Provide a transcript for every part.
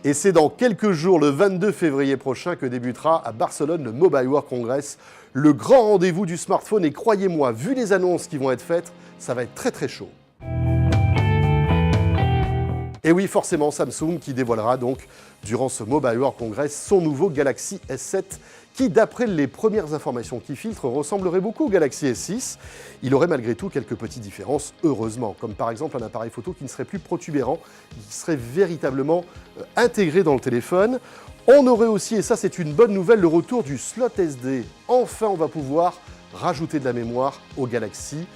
Et c'est dans quelques jours, le 22 février prochain, que débutera à Barcelone le Mobile World Congress, le grand rendez-vous du smartphone. Et croyez-moi, vu les annonces qui vont être faites, ça va être très très chaud. Et oui, forcément, Samsung qui dévoilera donc, durant ce Mobile World Congress, son nouveau Galaxy S7, qui, d'après les premières informations qui filtrent, ressemblerait beaucoup au Galaxy S6. Il aurait malgré tout quelques petites différences, heureusement, comme par exemple un appareil photo qui ne serait plus protubérant, qui serait véritablement intégré dans le téléphone. On aurait aussi, et ça c'est une bonne nouvelle, le retour du slot SD. Enfin, on va pouvoir rajouter de la mémoire au Galaxy.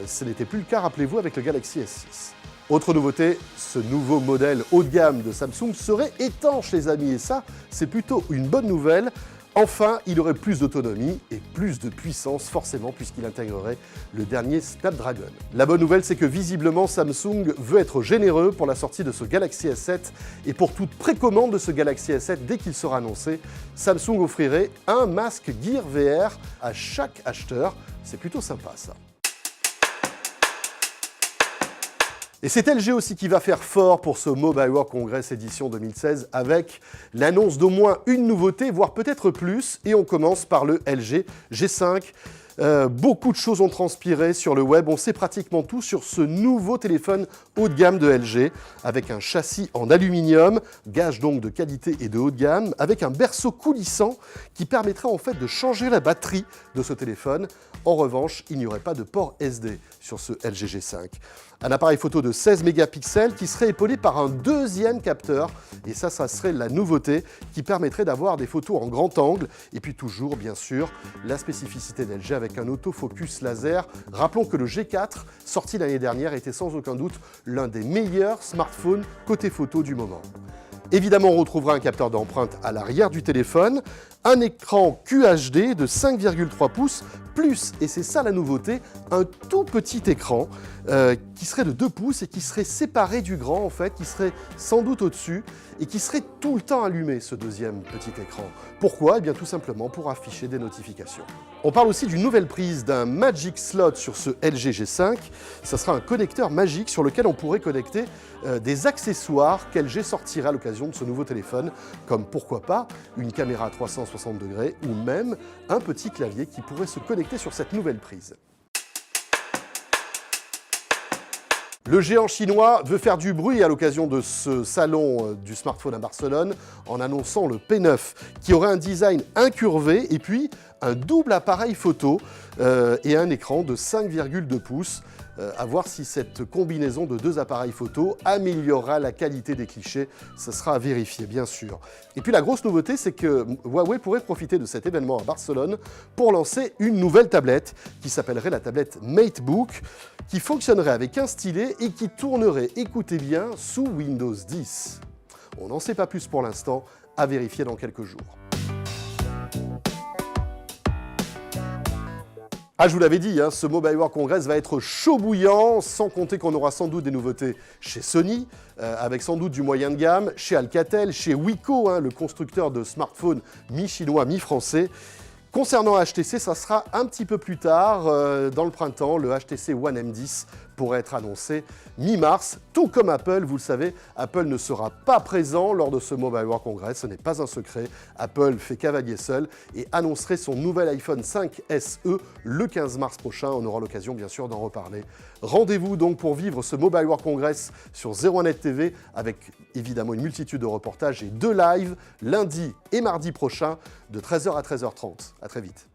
Ce n'était plus le cas, rappelez-vous, avec le Galaxy S6. Autre nouveauté, ce nouveau modèle haut de gamme de Samsung serait étanche, les amis, et ça, c'est plutôt une bonne nouvelle. Enfin, il aurait plus d'autonomie et plus de puissance, forcément, puisqu'il intégrerait le dernier Snapdragon. La bonne nouvelle, c'est que visiblement, Samsung veut être généreux pour la sortie de ce Galaxy S7. Et pour toute précommande de ce Galaxy S7, dès qu'il sera annoncé, Samsung offrirait un masque Gear VR à chaque acheteur. C'est plutôt sympa, ça. Et c'est LG aussi qui va faire fort pour ce Mobile World Congress édition 2016 avec l'annonce d'au moins une nouveauté, voire peut-être plus. Et on commence par le LG G5. Beaucoup de choses ont transpiré sur le web, on sait pratiquement tout sur ce nouveau téléphone haut de gamme de LG, avec un châssis en aluminium, gage donc de qualité et de haut de gamme, avec un berceau coulissant qui permettra en fait de changer la batterie de ce téléphone. En revanche, il n'y aurait pas de port SD sur ce LG G5. Un appareil photo de 16 mégapixels qui serait épaulé par un deuxième capteur, et ça serait la nouveauté qui permettrait d'avoir des photos en grand angle, et puis toujours, bien sûr, la spécificité d'LG avec un autofocus laser. Rappelons que le G4, sorti l'année dernière, était sans aucun doute l'un des meilleurs smartphones côté photo du moment. Évidemment, on retrouvera un capteur d'empreinte à l'arrière du téléphone, un écran QHD de 5,3 pouces, plus, et c'est ça la nouveauté, un tout petit écran qui serait de 2 pouces et qui serait séparé du grand, en fait, qui serait sans doute au-dessus et qui serait tout le temps allumé, ce deuxième petit écran. Pourquoi ? Eh bien, tout simplement pour afficher des notifications. On parle aussi d'une nouvelle prise d'un Magic Slot sur ce LG G5. Ça sera un connecteur magique sur lequel on pourrait connecter des accessoires qu'LG sortira à l'occasion de ce nouveau téléphone, comme pourquoi pas une caméra à 360 degrés ou même un petit clavier qui pourrait se connecter sur cette nouvelle prise. Le géant chinois veut faire du bruit à l'occasion de ce salon du smartphone à Barcelone en annonçant le P9 qui aurait un design incurvé et puis un double appareil photo et un écran de 5,2 pouces. À voir si cette combinaison de deux appareils photo améliorera la qualité des clichés. Ça sera à vérifier, bien sûr. Et puis la grosse nouveauté, c'est que Huawei pourrait profiter de cet événement à Barcelone pour lancer une nouvelle tablette qui s'appellerait la tablette MateBook, qui fonctionnerait avec un stylet et qui tournerait, écoutez bien, sous Windows 10. On n'en sait pas plus pour l'instant, à vérifier dans quelques jours. Ah, je vous l'avais dit, ce Mobile World Congress va être chaud bouillant, sans compter qu'on aura sans doute des nouveautés chez Sony, avec sans doute du moyen de gamme, chez Alcatel, chez Wiko, le constructeur de smartphones mi-chinois, mi-français. Concernant HTC, ça sera un petit peu plus tard, dans le printemps, le HTC One M10 pourrait être annoncé mi-mars, tout comme Apple, vous le savez, Apple ne sera pas présent lors de ce Mobile World Congress, ce n'est pas un secret, Apple fait cavalier seul et annoncerait son nouvel iPhone 5 SE le 15 mars prochain, on aura l'occasion bien sûr d'en reparler. Rendez-vous donc pour vivre ce Mobile World Congress sur 01net TV avec évidemment une multitude de reportages et 2 lives lundi et mardi prochain de 13h à 13h30. À très vite.